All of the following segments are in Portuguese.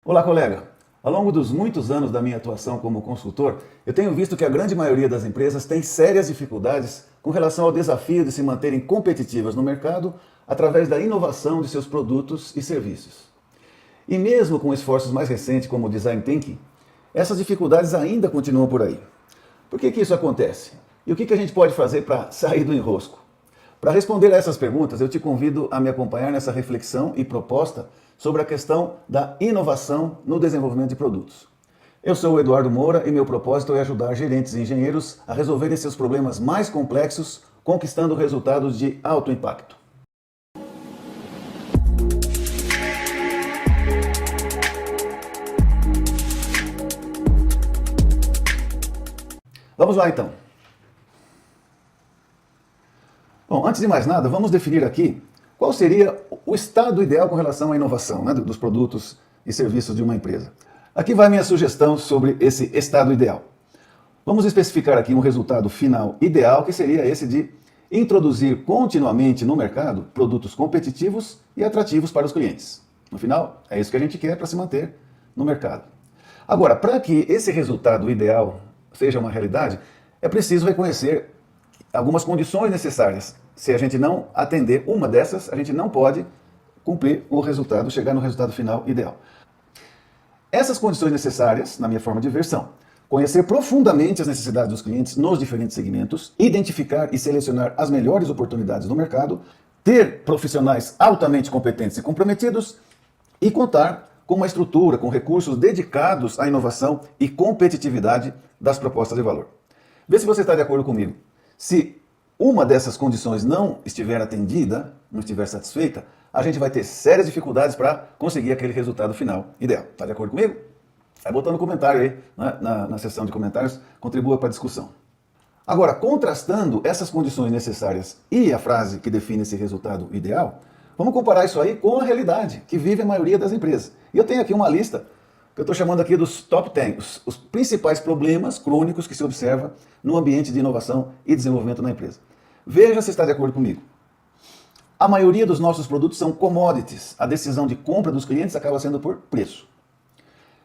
Olá, colega. Ao longo dos muitos anos da minha atuação como consultor, eu tenho visto que a grande maioria das empresas tem sérias dificuldades com relação ao desafio de se manterem competitivas no mercado através da inovação de seus produtos e serviços. E mesmo com esforços mais recentes como o Design Thinking, essas dificuldades ainda continuam por aí. Por que isso acontece? E o que a gente pode fazer para sair do enrosco? Para responder a essas perguntas, eu te convido a me acompanhar nessa reflexão e proposta sobre a questão da inovação no desenvolvimento de produtos. Eu sou o Eduardo Moura e meu propósito é ajudar gerentes e engenheiros a resolverem seus problemas mais complexos, conquistando resultados de alto impacto. Vamos lá então. Bom, antes de mais nada, vamos definir aqui qual seria o estado ideal com relação à inovação, né, dos produtos e serviços de uma empresa. Aqui vai minha sugestão sobre esse estado ideal. Vamos especificar aqui um resultado final ideal, que seria esse de introduzir continuamente no mercado produtos competitivos e atrativos para os clientes. No final, é isso que a gente quer para se manter no mercado. Agora, para que esse resultado ideal seja uma realidade, é preciso reconhecer algumas condições necessárias. Se a gente não atender uma dessas, a gente não pode cumprir o resultado, chegar no resultado final ideal. Essas condições necessárias, na minha forma de ver, são conhecer profundamente as necessidades dos clientes nos diferentes segmentos, identificar e selecionar as melhores oportunidades no mercado, ter profissionais altamente competentes e comprometidos e contar com uma estrutura, com recursos dedicados à inovação e competitividade das propostas de valor. Vê se você está de acordo comigo. Se uma dessas condições não estiver atendida, não estiver satisfeita, a gente vai ter sérias dificuldades para conseguir aquele resultado final ideal. Está de acordo comigo? Vai botando um comentário aí, né, na seção de comentários, contribua para a discussão. Agora, contrastando essas condições necessárias e a frase que define esse resultado ideal, vamos comparar isso aí com a realidade que vive a maioria das empresas. E eu tenho aqui uma lista que eu estou chamando aqui dos top 10, os principais problemas crônicos que se observa no ambiente de inovação e desenvolvimento na empresa. Veja se está de acordo comigo. A maioria dos nossos produtos são commodities. A decisão de compra dos clientes acaba sendo por preço.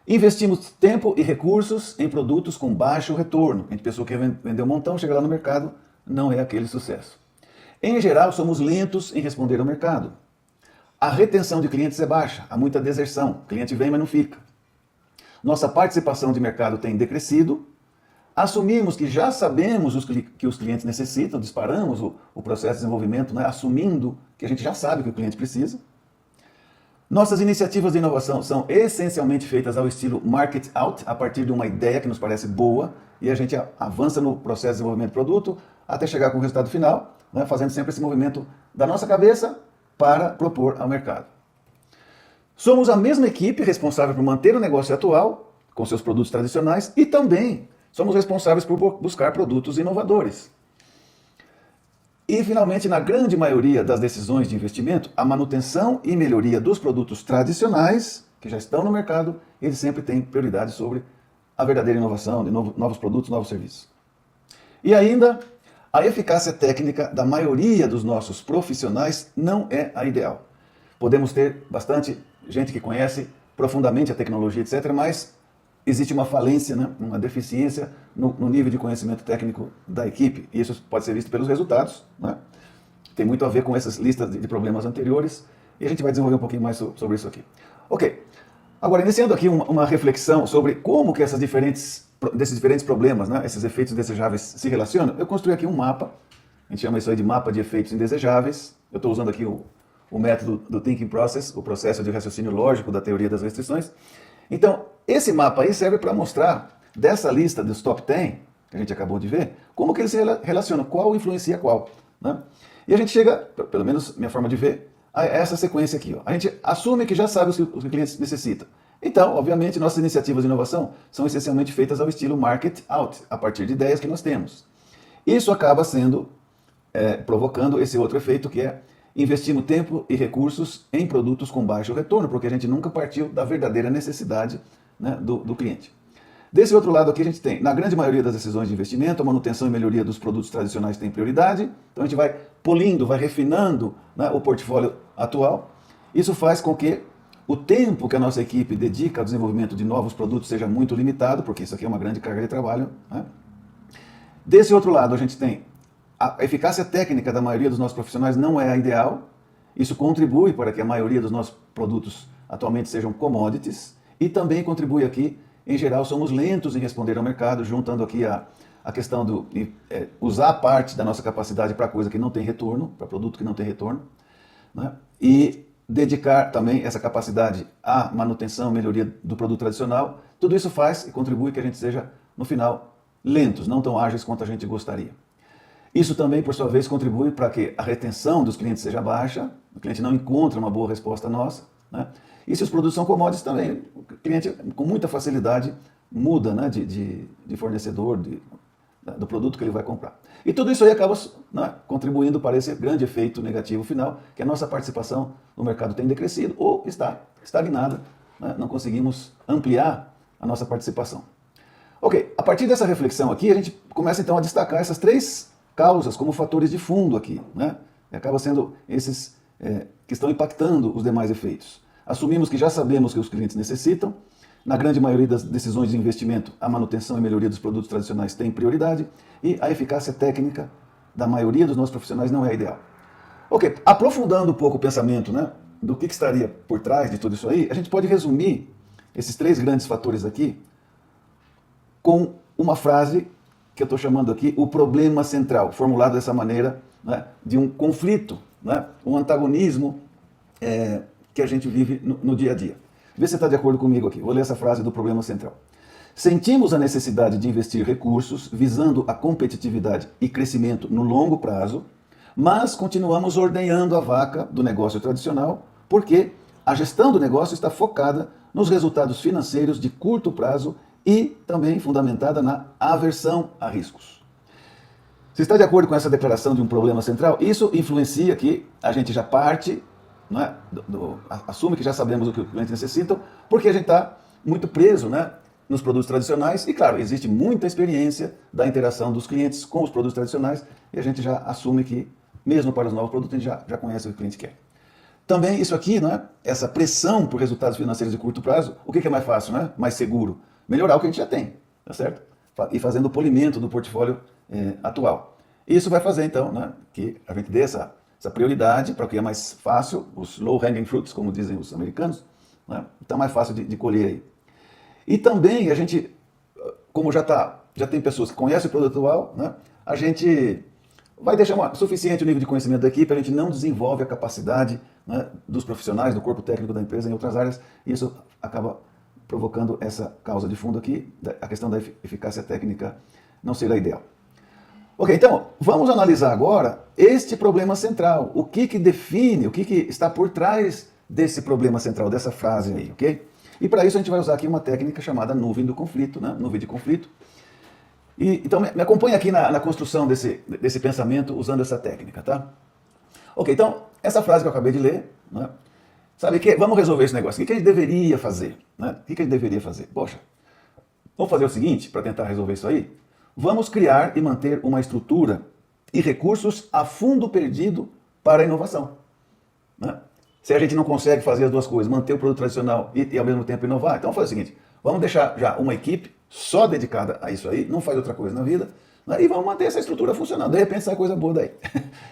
Investimos tempo e recursos em produtos com baixo retorno. A pessoa quer vender um montão, chega lá no mercado, não é aquele sucesso. Em geral, somos lentos em responder ao mercado. A retenção de clientes é baixa, há muita deserção. O cliente vem, mas não fica. Nossa participação de mercado tem decrescido. Assumimos que já sabemos que os clientes necessitam, disparamos o processo de desenvolvimento, né, assumindo que a gente já sabe o que o cliente precisa. Nossas iniciativas de inovação são essencialmente feitas ao estilo market out, a partir de uma ideia que nos parece boa, e a gente avança no processo de desenvolvimento do produto até chegar com o resultado final, né, fazendo sempre esse movimento da nossa cabeça para propor ao mercado. Somos a mesma equipe responsável por manter o negócio atual, com seus produtos tradicionais, e também somos responsáveis por buscar produtos inovadores. E, finalmente, na grande maioria das decisões de investimento, a manutenção e melhoria dos produtos tradicionais, que já estão no mercado, eles sempre têm prioridade sobre a verdadeira inovação, de novos produtos, novos serviços. E ainda, a eficácia técnica da maioria dos nossos profissionais não é a ideal. Podemos ter bastante gente que conhece profundamente a tecnologia, etc., mas existe uma falência, né, uma deficiência no nível de conhecimento técnico da equipe. E isso pode ser visto pelos resultados, né? Tem muito a ver com essas listas de problemas anteriores, e a gente vai desenvolver um pouquinho mais sobre isso aqui. Ok, agora iniciando aqui uma reflexão sobre como que desses diferentes problemas, né, esses efeitos indesejáveis se relacionam, eu construí aqui um mapa, a gente chama isso aí de mapa de efeitos indesejáveis. Eu estou usando aqui o método do Thinking Process, o processo de raciocínio lógico da teoria das restrições. Então, esse mapa aí serve para mostrar, dessa lista dos top 10, que a gente acabou de ver, como que eles se relacionam, qual influencia qual, né? E a gente chega, pelo menos minha forma de ver, a essa sequência aqui. Ó. A gente assume que já sabe o que os clientes necessitam. Então, obviamente, nossas iniciativas de inovação são essencialmente feitas ao estilo market out, a partir de ideias que nós temos. Isso acaba provocando esse outro efeito, que é investimos tempo e recursos em produtos com baixo retorno, porque a gente nunca partiu da verdadeira necessidade, né, do cliente. Desse outro lado aqui a gente tem, na grande maioria das decisões de investimento, a manutenção e melhoria dos produtos tradicionais tem prioridade. Então a gente vai polindo, vai refinando, né, o portfólio atual. Isso faz com que o tempo que a nossa equipe dedica ao desenvolvimento de novos produtos seja muito limitado, porque isso aqui é uma grande carga de trabalho, né? Desse outro lado, a gente tem a eficácia técnica da maioria dos nossos profissionais não é a ideal. Isso contribui para que a maioria dos nossos produtos atualmente sejam commodities e também contribui aqui, em geral, somos lentos em responder ao mercado, juntando aqui a questão de usar parte da nossa capacidade para coisa que não tem retorno, para produto que não tem retorno, né? E dedicar também essa capacidade à manutenção, melhoria do produto tradicional. Tudo isso faz e contribui que a gente seja, no final, lentos, não tão ágeis quanto a gente gostaria. Isso também, por sua vez, contribui para que a retenção dos clientes seja baixa, o cliente não encontra uma boa resposta nossa, né? E se os produtos são commodities também, o cliente com muita facilidade muda, né, de fornecedor, do produto que ele vai comprar. E tudo isso aí acaba, né, contribuindo para esse grande efeito negativo final, que a nossa participação no mercado tem decrescido ou está estagnada, né? Não conseguimos ampliar a nossa participação. Ok, a partir dessa reflexão aqui, a gente começa então a destacar essas três causas como fatores de fundo aqui, né? E acaba sendo esses que estão impactando os demais efeitos. Assumimos que já sabemos que os clientes necessitam. Na grande maioria das decisões de investimento, a manutenção e melhoria dos produtos tradicionais tem prioridade e a eficácia técnica da maioria dos nossos profissionais não é a ideal. Ok, aprofundando um pouco o pensamento, né, do que estaria por trás de tudo isso aí, a gente pode resumir esses três grandes fatores aqui com uma frase que eu estou chamando aqui o problema central, formulado dessa maneira, né, de um conflito, né, um antagonismo que a gente vive no dia a dia. Vê se você está de acordo comigo aqui. Vou ler essa frase do problema central. Sentimos a necessidade de investir recursos visando a competitividade e crescimento no longo prazo, mas continuamos ordenhando a vaca do negócio tradicional porque a gestão do negócio está focada nos resultados financeiros de curto prazo e também fundamentada na aversão a riscos. Você está de acordo com essa declaração de um problema central? Isso influencia que a gente já parte, né, assume que já sabemos o que o cliente necessita, porque a gente está muito preso, né, nos produtos tradicionais e, claro, existe muita experiência da interação dos clientes com os produtos tradicionais e a gente já assume que, mesmo para os novos produtos, a gente já conhece o que o cliente quer. Também isso aqui, né, essa pressão por resultados financeiros de curto prazo, o que é mais fácil, né, mais seguro? Melhorar o que a gente já tem, tá certo? E fazendo o polimento do portfólio atual. Isso vai fazer, então, né, que a gente dê essa prioridade para o que é mais fácil, os low-hanging fruits, como dizem os americanos, né, então é mais fácil de colher aí. E também a gente, como já tem pessoas que conhecem o produto atual, né, a gente vai deixar suficiente o nível de conhecimento da equipe, a gente não desenvolve a capacidade, né, dos profissionais, do corpo técnico da empresa em outras áreas, e isso acaba provocando essa causa de fundo aqui, a questão da eficácia técnica não ser a ideal. Ok, então, vamos analisar agora este problema central. O que define, o que está por trás desse problema central, dessa frase aí, ok? E para isso a gente vai usar aqui uma técnica chamada nuvem do conflito, né? Nuvem de conflito. Então, me acompanha aqui na construção desse pensamento usando essa técnica, tá? Ok, então, essa frase que eu acabei de ler, né? Sabe que vamos resolver esse negócio. O que a gente deveria fazer? Né? O que a gente deveria fazer? Poxa, vamos fazer o seguinte, para tentar resolver isso aí. Vamos criar e manter uma estrutura e recursos a fundo perdido para a inovação. Né? Se a gente não consegue fazer as duas coisas, manter o produto tradicional e ao mesmo tempo inovar, então vamos fazer o seguinte, vamos deixar já uma equipe só dedicada a isso aí, não faz outra coisa na vida, né? E vamos manter essa estrutura funcionando. De repente sai coisa boa daí.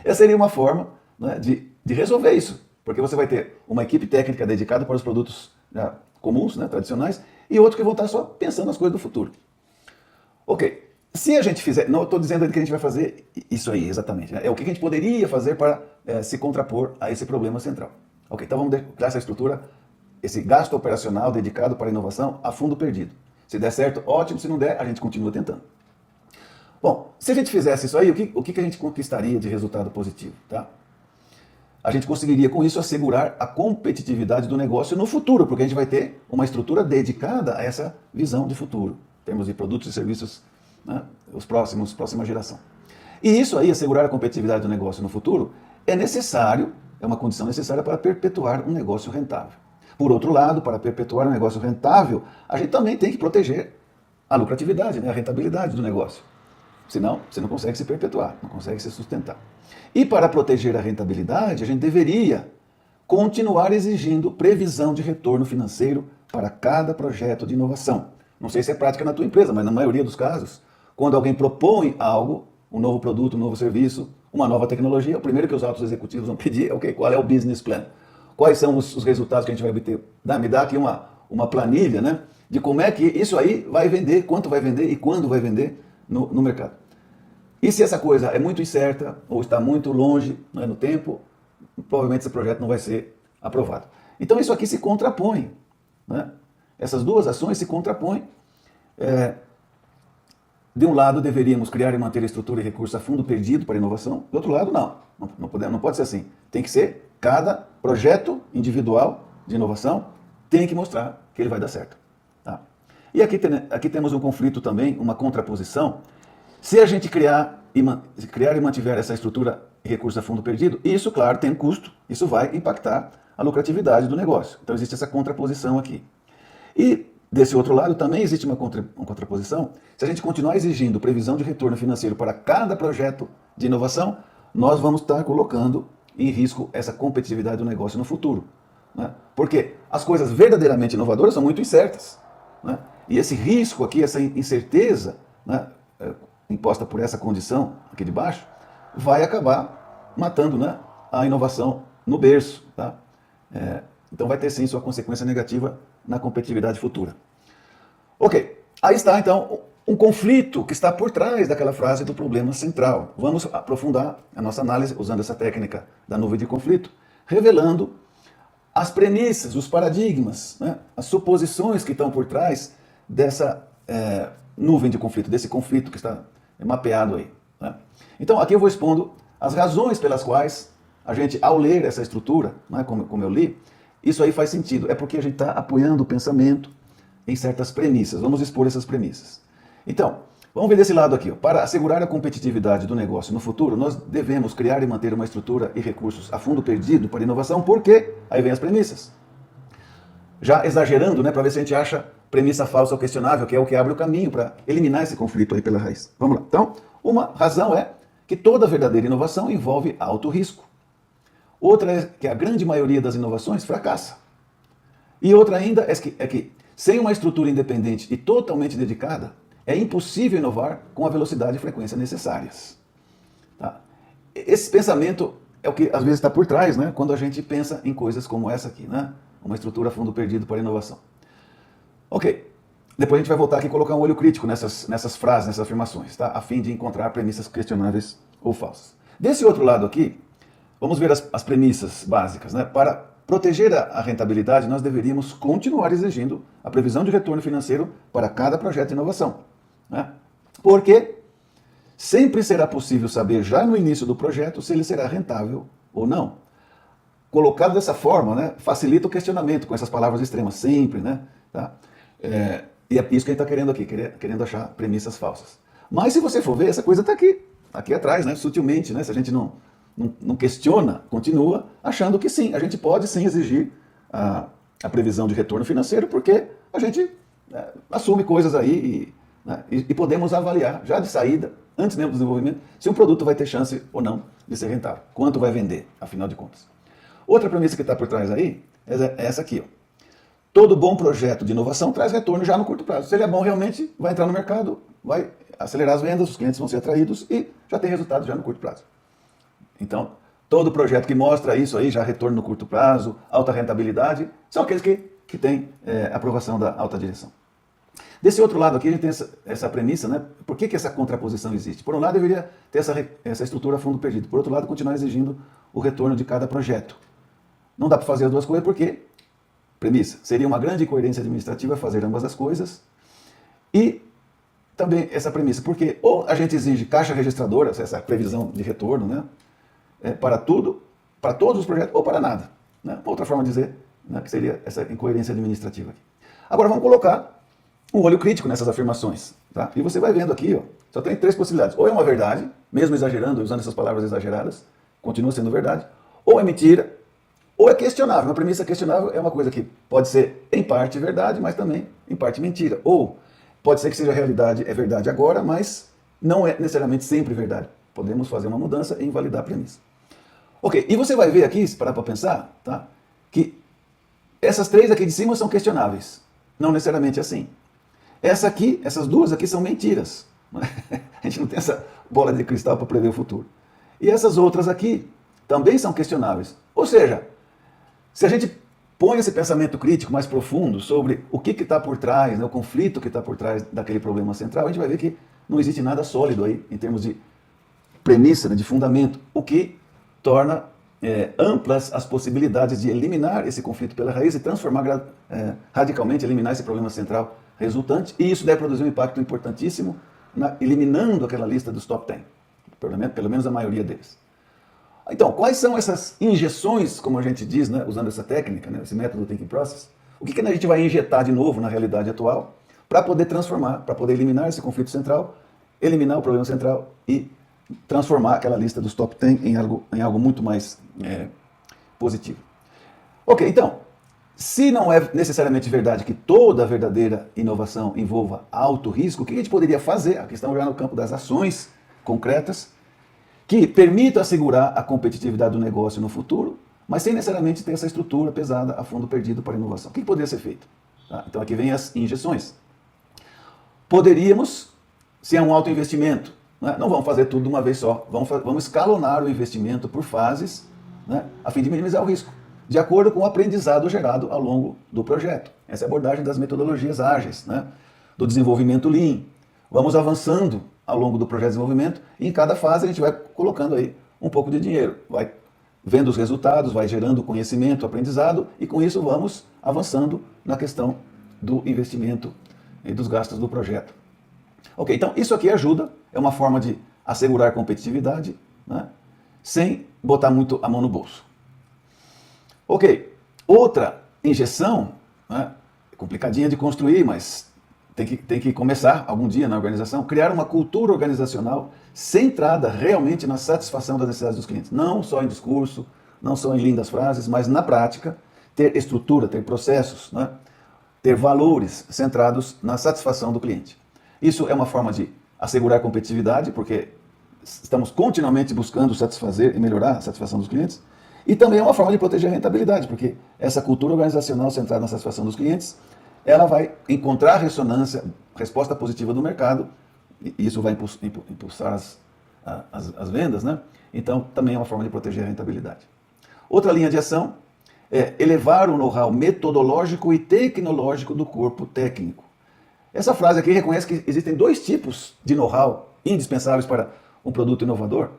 Essa seria uma forma, né, de resolver isso, porque você vai ter uma equipe técnica dedicada para os produtos, né, comuns, né, tradicionais, e outros que vão estar só pensando nas coisas do futuro. Ok. Se a gente fizer, não estou dizendo que a gente vai fazer isso aí exatamente, né? É o que a gente poderia fazer para se contrapor a esse problema central. Ok, então vamos criar essa estrutura, esse gasto operacional dedicado para a inovação a fundo perdido. Se der certo, ótimo, se não der, a gente continua tentando. Bom, se a gente fizesse isso aí, o que a gente conquistaria de resultado positivo? Tá? A gente conseguiria com isso assegurar a competitividade do negócio no futuro, porque a gente vai ter uma estrutura dedicada a essa visão de futuro, em termos de produtos e serviços, né, próxima geração. E isso aí, assegurar a competitividade do negócio no futuro, é necessário, é uma condição necessária para perpetuar um negócio rentável. Por outro lado, para perpetuar um negócio rentável, a gente também tem que proteger a lucratividade, né, a rentabilidade do negócio. Senão, você não consegue se perpetuar, não consegue se sustentar. E para proteger a rentabilidade, a gente deveria continuar exigindo previsão de retorno financeiro para cada projeto de inovação. Não sei se é prática na tua empresa, mas na maioria dos casos, quando alguém propõe algo, um novo produto, um novo serviço, uma nova tecnologia, o primeiro que os altos executivos vão pedir é okay, qual é o business plan? Quais são os resultados que a gente vai obter? Me dá aqui uma planilha, né, de como é que isso aí vai vender, quanto vai vender e quando vai vender no mercado. E se essa coisa é muito incerta ou está muito longe, né, no tempo, provavelmente esse projeto não vai ser aprovado. Então isso aqui se contrapõe, né? Essas duas ações se contrapõem. De um lado, deveríamos criar e manter a estrutura e recursos a fundo perdido para a inovação. Do outro lado, não pode ser assim. Tem que ser cada projeto individual de inovação tem que mostrar que ele vai dar certo. Tá? E aqui temos um conflito também, uma contraposição. Se a gente criar e mantiver essa estrutura e recursos a fundo perdido, isso, claro, tem um custo. Isso vai impactar a lucratividade do negócio. Então existe essa contraposição aqui. E desse outro lado também existe uma contraposição. Se a gente continuar exigindo previsão de retorno financeiro para cada projeto de inovação, nós vamos estar colocando em risco essa competitividade do negócio no futuro. Né? Porque as coisas verdadeiramente inovadoras são muito incertas. Né? E esse risco aqui, essa incerteza, né, imposta por essa condição aqui de baixo, vai acabar matando, né, a inovação no berço. Tá? Então vai ter sim sua consequência negativa na competitividade futura. Ok, aí está então um conflito que está por trás daquela frase do problema central. Vamos aprofundar a nossa análise usando essa técnica da nuvem de conflito, revelando as premissas, os paradigmas, né, as suposições que estão por trás dessa nuvem de conflito, desse conflito que está mapeado aí. Né? Então aqui eu vou expondo as razões pelas quais a gente, ao ler essa estrutura, né, como eu li, isso aí faz sentido. É porque a gente está apoiando o pensamento em certas premissas. Vamos expor essas premissas. Então, vamos ver desse lado aqui. Ó. Para assegurar a competitividade do negócio no futuro, nós devemos criar e manter uma estrutura e recursos a fundo perdido para inovação, porque aí vem as premissas. Já exagerando, né, para ver se a gente acha premissa falsa ou questionável, que é o que abre o caminho para eliminar esse conflito aí pela raiz. Vamos lá. Então, uma razão é que toda verdadeira inovação envolve alto risco. Outra é que a grande maioria das inovações fracassa. E outra ainda é que sem uma estrutura independente e totalmente dedicada, é impossível inovar com a velocidade e frequência necessárias. Tá? Esse pensamento é o que às vezes está por trás, né, quando a gente pensa em coisas como essa aqui, né? Uma estrutura a fundo perdido para a inovação. Ok, depois a gente vai voltar aqui e colocar um olho crítico nessas frases, nessas afirmações, tá? A fim de encontrar premissas questionáveis ou falsas. Desse outro lado aqui, vamos ver as premissas básicas. Né? Para proteger a rentabilidade, nós deveríamos continuar exigindo a previsão de retorno financeiro para cada projeto de inovação. Né? Porque sempre será possível saber já no início do projeto se ele será rentável ou não. Colocado dessa forma, né, facilita o questionamento com essas palavras extremas, sempre. Né? Tá? E é isso que a gente está querendo aqui, querendo achar premissas falsas. Mas se você for ver, essa coisa está aqui atrás, né, sutilmente. Né? Se a gente não questiona, continua achando que sim, a gente pode sim exigir a previsão de retorno financeiro, porque a gente assume coisas aí e podemos avaliar já de saída, antes mesmo do desenvolvimento, se um produto vai ter chance ou não de ser rentável, quanto vai vender, afinal de contas. Outra premissa que está por trás aí é essa aqui. Ó. Todo bom projeto de inovação traz retorno já no curto prazo. Se ele é bom realmente, vai entrar no mercado, vai acelerar as vendas, os clientes vão ser atraídos e já tem resultado já no curto prazo. Então, todo projeto que mostra isso aí, já retorno no curto prazo, alta rentabilidade, são aqueles que têm aprovação da alta direção. Desse outro lado aqui, a gente tem essa premissa, né? Por que essa contraposição existe? Por um lado, deveria ter essa estrutura a fundo perdido. Por outro lado, continuar exigindo o retorno de cada projeto. Não dá para fazer as duas coisas porque, premissa, seria uma grande incoerência administrativa fazer ambas as coisas. E também essa premissa, porque ou a gente exige caixa registradora, essa previsão de retorno, né? Para tudo, para todos os projetos, ou para nada. Né? Outra forma de dizer, né, que seria essa incoerência administrativa aqui. Agora vamos colocar um olho crítico nessas afirmações. Tá? E você vai vendo aqui, ó, só tem três possibilidades. Ou é uma verdade, mesmo exagerando, usando essas palavras exageradas, continua sendo verdade. Ou é mentira, ou é questionável. Uma premissa questionável é uma coisa que pode ser em parte verdade, mas também em parte mentira. Ou pode ser que seja realidade, é verdade agora, mas não é necessariamente sempre verdade. Podemos fazer uma mudança e invalidar a premissa. Ok, e você vai ver aqui, se parar para pensar, tá, que essas três aqui de cima são questionáveis. Não necessariamente assim. Essas duas aqui são mentiras. A gente não tem essa bola de cristal para prever o futuro. E essas outras aqui também são questionáveis. Ou seja, se a gente põe esse pensamento crítico mais profundo sobre o que está por trás, né, o conflito que está por trás daquele problema central, a gente vai ver que não existe nada sólido aí em termos de premissa, né, de fundamento, o que torna amplas as possibilidades de eliminar esse conflito pela raiz e transformar radicalmente, eliminar esse problema central resultante, e isso deve produzir um impacto importantíssimo eliminando aquela lista dos top 10, pelo menos a maioria deles. Então, quais são essas injeções, como a gente diz, né, usando essa técnica, né, esse método Thinking Process? O que a gente vai injetar de novo na realidade atual para poder transformar, para poder eliminar esse conflito central, eliminar o problema central e transformar aquela lista dos top 10 em algo muito mais positivo. Ok, então, se não é necessariamente verdade que toda verdadeira inovação envolva alto risco, o que a gente poderia fazer? A questão já no campo das ações concretas, que permita assegurar a competitividade do negócio no futuro, mas sem necessariamente ter essa estrutura pesada a fundo perdido para a inovação. O que poderia ser feito? Tá? Então aqui vem as injeções. Poderíamos, se é um alto investimento, né, não vamos fazer tudo de uma vez só, vamos escalonar o investimento por fases, né, a fim de minimizar o risco, de acordo com o aprendizado gerado ao longo do projeto. Essa é a abordagem das metodologias ágeis, né, do desenvolvimento Lean. Vamos avançando ao longo do projeto de desenvolvimento e em cada fase a gente vai colocando aí um pouco de dinheiro, vai vendo os resultados, vai gerando conhecimento, aprendizado e com isso vamos avançando na questão do investimento e dos gastos do projeto. Ok, então isso aqui ajuda, é uma forma de assegurar competitividade, né, sem botar muito a mão no bolso. Ok, outra injeção, né, complicadinha de construir, mas tem que começar algum dia na organização, criar uma cultura organizacional centrada realmente na satisfação das necessidades dos clientes. Não só em discurso, não só em lindas frases, mas na prática, ter estrutura, ter processos, né, ter valores centrados na satisfação do cliente. Isso é uma forma de assegurar competitividade, porque estamos continuamente buscando satisfazer e melhorar a satisfação dos clientes. E também é uma forma de proteger a rentabilidade, porque essa cultura organizacional centrada na satisfação dos clientes, ela vai encontrar ressonância, resposta positiva do mercado, e isso vai impulsar as vendas, né? Então também é uma forma de proteger a rentabilidade. Outra linha de ação é elevar o know-how metodológico e tecnológico do corpo técnico. Essa frase aqui reconhece que existem dois tipos de know-how indispensáveis para um produto inovador,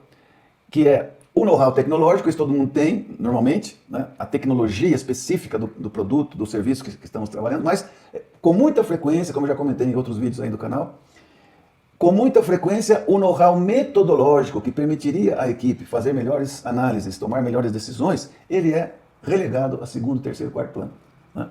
que é o know-how tecnológico, isso todo mundo tem normalmente, né? A tecnologia específica do produto, do serviço que estamos trabalhando, mas com muita frequência, como eu já comentei em outros vídeos aí do canal, com muita frequência o know-how metodológico que permitiria à equipe fazer melhores análises, tomar melhores decisões, ele é relegado a segundo, terceiro, quarto plano, né?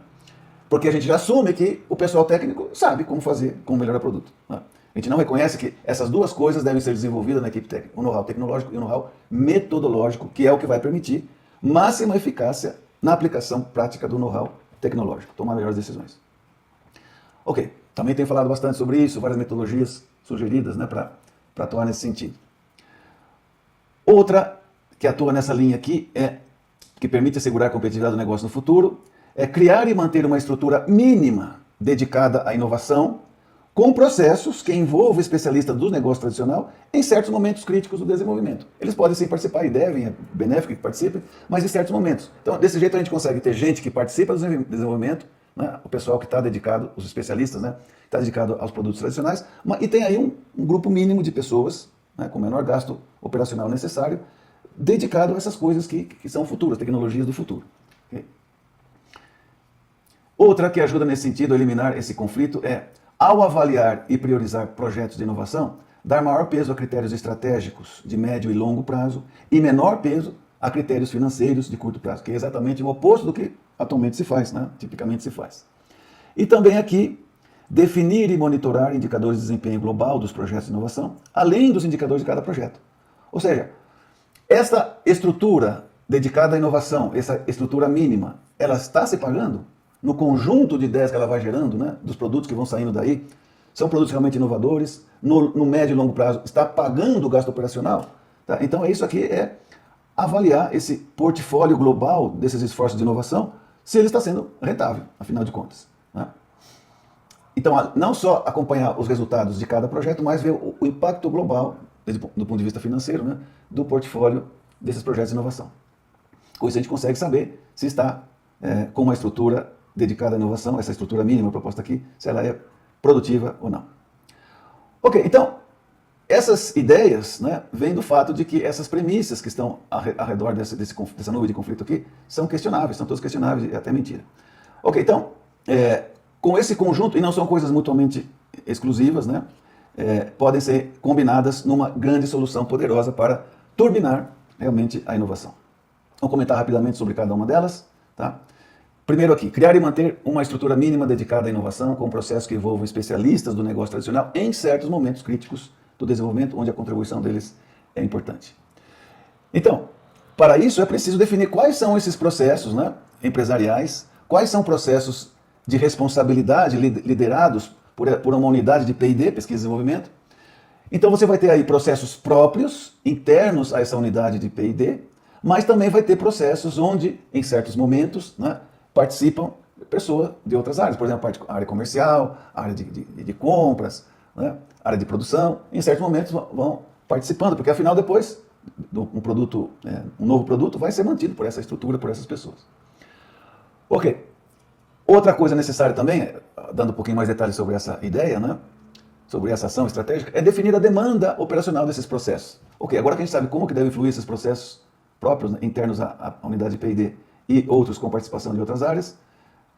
Porque a gente já assume que o pessoal técnico sabe como fazer, como melhorar o produto, né? A gente não reconhece que essas duas coisas devem ser desenvolvidas na equipe técnica, o know-how tecnológico e o know-how metodológico, que é o que vai permitir máxima eficácia na aplicação prática do know-how tecnológico, tomar melhores decisões. Ok, também tenho falado bastante sobre isso, várias metodologias sugeridas, né, para atuar nesse sentido. Outra que atua nessa linha aqui, que permite assegurar a competitividade do negócio no futuro, é criar e manter uma estrutura mínima dedicada à inovação, com processos que envolvam especialistas do negócio tradicional em certos momentos críticos do desenvolvimento. Eles podem sim participar e devem, é benéfico que participem, mas em certos momentos. Então, desse jeito a gente consegue ter gente que participa do desenvolvimento, né, o pessoal que está dedicado, os especialistas, né, está dedicado aos produtos tradicionais, e tem aí um grupo mínimo de pessoas, né, com o menor gasto operacional necessário, dedicado a essas coisas que são futuras, tecnologias do futuro. Okay? Outra que ajuda nesse sentido a eliminar esse conflito é, ao avaliar e priorizar projetos de inovação, dar maior peso a critérios estratégicos de médio e longo prazo e menor peso a critérios financeiros de curto prazo, que é exatamente o oposto do que atualmente se faz, né? Tipicamente se faz. E também aqui, definir e monitorar indicadores de desempenho global dos projetos de inovação, além dos indicadores de cada projeto. Ou seja, essa estrutura dedicada à inovação, essa estrutura mínima, ela está se pagando? No conjunto de ideias que ela vai gerando, né, dos produtos que vão saindo daí, são produtos realmente inovadores, no médio e longo prazo está pagando o gasto operacional? Tá? Então isso aqui é avaliar esse portfólio global desses esforços de inovação se ele está sendo rentável, afinal de contas, né? Então, não só acompanhar os resultados de cada projeto, mas ver o impacto global, do ponto de vista financeiro, né, do portfólio desses projetos de inovação. Com isso a gente consegue saber se está com uma estrutura dedicada à inovação, essa estrutura mínima proposta aqui, se ela é produtiva ou não. Ok, então, essas ideias, né, vêm do fato de que essas premissas que estão ao redor dessa nuvem de conflito aqui são questionáveis, são todas questionáveis e até mentira. Ok, então, com esse conjunto, e não são coisas mutuamente exclusivas, né, podem ser combinadas numa grande solução poderosa para turbinar realmente a inovação. Vamos comentar rapidamente sobre cada uma delas. Tá? Primeiro aqui, criar e manter uma estrutura mínima dedicada à inovação com processos que envolvam especialistas do negócio tradicional em certos momentos críticos do desenvolvimento, onde a contribuição deles é importante. Então, para isso é preciso definir quais são esses processos, né, empresariais, quais são processos de responsabilidade liderados por uma unidade de P&D, Pesquisa e Desenvolvimento. Então você vai ter aí processos próprios, internos a essa unidade de P&D, mas também vai ter processos onde, em certos momentos, né, participam pessoas de outras áreas, por exemplo, a área comercial, a área de compras, né, a área de produção, em certos momentos vão participando, porque afinal depois um novo produto vai ser mantido por essa estrutura, por essas pessoas. Ok. Outra coisa necessária também, dando um pouquinho mais detalhes sobre essa ideia, né, sobre essa ação estratégica, é definir a demanda operacional desses processos. Ok, agora que a gente sabe como que devem fluir esses processos próprios, né, internos à unidade de P&D e outros com participação de outras áreas,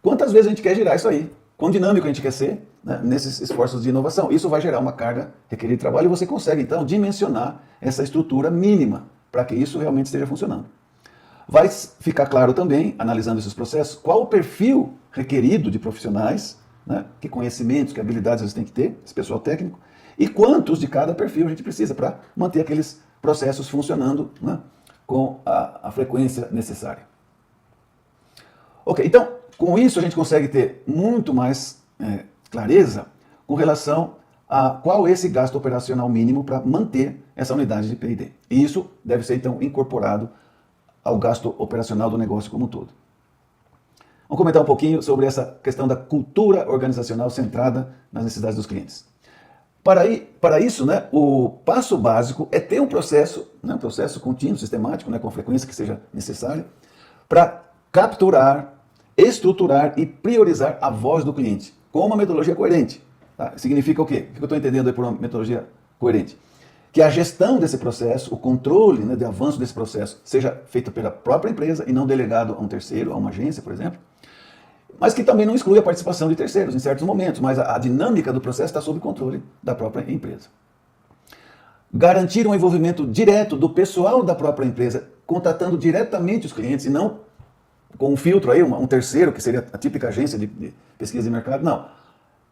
quantas vezes a gente quer girar isso aí? Quão dinâmico a gente quer ser, né, nesses esforços de inovação? Isso vai gerar uma carga requerida de trabalho e você consegue, então, dimensionar essa estrutura mínima para que isso realmente esteja funcionando. Vai ficar claro também, analisando esses processos, qual o perfil requerido de profissionais, né, que conhecimentos, que habilidades eles têm que ter, esse pessoal técnico, e quantos de cada perfil a gente precisa para manter aqueles processos funcionando, né, com a frequência necessária. Ok, então, com isso a gente consegue ter muito mais clareza com relação a qual é esse gasto operacional mínimo para manter essa unidade de P&D. E isso deve ser, então, incorporado ao gasto operacional do negócio como um todo. Vamos comentar um pouquinho sobre essa questão da cultura organizacional centrada nas necessidades dos clientes. Para isso, né, o passo básico é ter um processo contínuo, sistemático, né, com a frequência que seja necessária, para capturar, estruturar e priorizar a voz do cliente, com uma metodologia coerente. Tá? Significa o quê? O que eu estou entendendo aí por uma metodologia coerente? Que a gestão desse processo, o controle, né, de avanço desse processo, seja feito pela própria empresa e não delegado a um terceiro, a uma agência, por exemplo, mas que também não exclui a participação de terceiros em certos momentos, mas a dinâmica do processo está sob controle da própria empresa. Garantir um envolvimento direto do pessoal da própria empresa, contatando diretamente os clientes e não com um filtro aí, um terceiro, que seria a típica agência de pesquisa de mercado, não.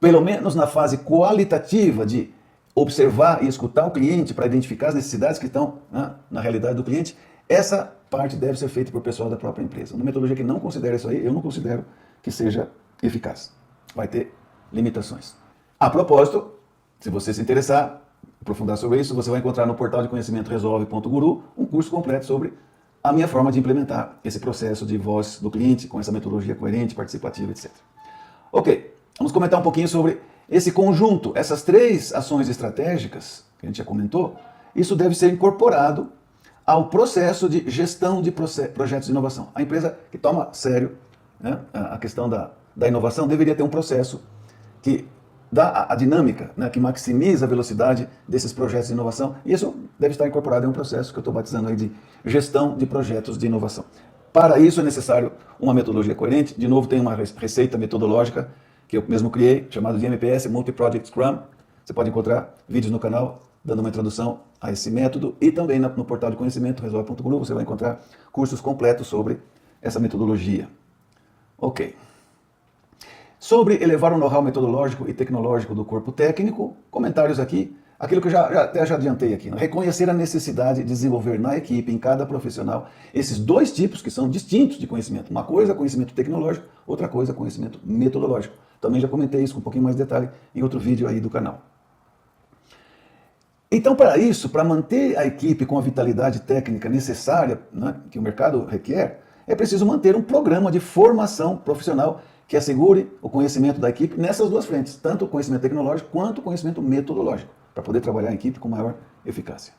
Pelo menos na fase qualitativa de observar e escutar o cliente para identificar as necessidades que estão, né, na realidade do cliente, essa parte deve ser feita por pessoal da própria empresa. Uma metodologia que não considera isso aí, eu não considero que seja eficaz. Vai ter limitações. A propósito, se você se interessar, aprofundar sobre isso, você vai encontrar no portal de conhecimento resolve.guru um curso completo sobre a minha forma de implementar esse processo de voz do cliente com essa metodologia coerente, participativa, etc. Ok, vamos comentar um pouquinho sobre esse conjunto, essas três ações estratégicas que a gente já comentou. Isso deve ser incorporado ao processo de gestão de projetos de inovação. A empresa que toma a sério, né, a questão da inovação deveria ter um processo que dá a dinâmica, né, que maximiza a velocidade desses projetos de inovação. E isso deve estar incorporado em um processo que eu estou batizando aí de gestão de projetos de inovação. Para isso é necessário uma metodologia coerente. De novo, tem uma receita metodológica que eu mesmo criei, chamada de MPS, Multi-Project Scrum. Você pode encontrar vídeos no canal dando uma introdução a esse método e também no portal de conhecimento resolve.guru você vai encontrar cursos completos sobre essa metodologia. Ok. Sobre elevar o know-how metodológico e tecnológico do corpo técnico, comentários aqui, aquilo que eu até já adiantei aqui, né? Reconhecer a necessidade de desenvolver na equipe, em cada profissional, esses dois tipos que são distintos de conhecimento. Uma coisa, conhecimento tecnológico, outra coisa, conhecimento metodológico. Também já comentei isso com um pouquinho mais de detalhe em outro vídeo aí do canal. Então, para isso, para manter a equipe com a vitalidade técnica necessária, né, que o mercado requer, é preciso manter um programa de formação profissional que assegure o conhecimento da equipe nessas duas frentes, tanto o conhecimento tecnológico quanto o conhecimento metodológico, para poder trabalhar em equipe com maior eficácia.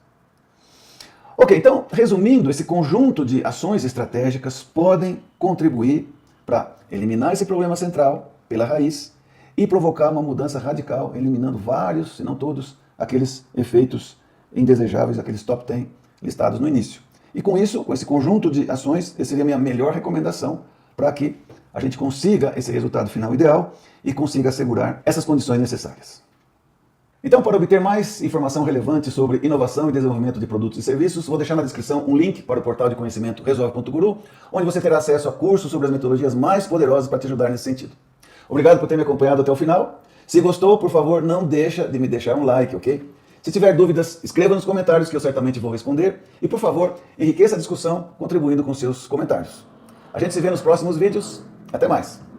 Ok, então, resumindo, esse conjunto de ações estratégicas podem contribuir para eliminar esse problema central pela raiz e provocar uma mudança radical, eliminando vários, se não todos, aqueles efeitos indesejáveis, aqueles top 10 listados no início. E com isso, com esse conjunto de ações, essa seria a minha melhor recomendação para que a gente consiga esse resultado final ideal e consiga assegurar essas condições necessárias. Então, para obter mais informação relevante sobre inovação e desenvolvimento de produtos e serviços, vou deixar na descrição um link para o portal de conhecimento Resolve.guru, onde você terá acesso a cursos sobre as metodologias mais poderosas para te ajudar nesse sentido. Obrigado por ter me acompanhado até o final. Se gostou, por favor, não deixa de me deixar um like, ok? Se tiver dúvidas, escreva nos comentários que eu certamente vou responder. E, por favor, enriqueça a discussão contribuindo com seus comentários. A gente se vê nos próximos vídeos. Até mais!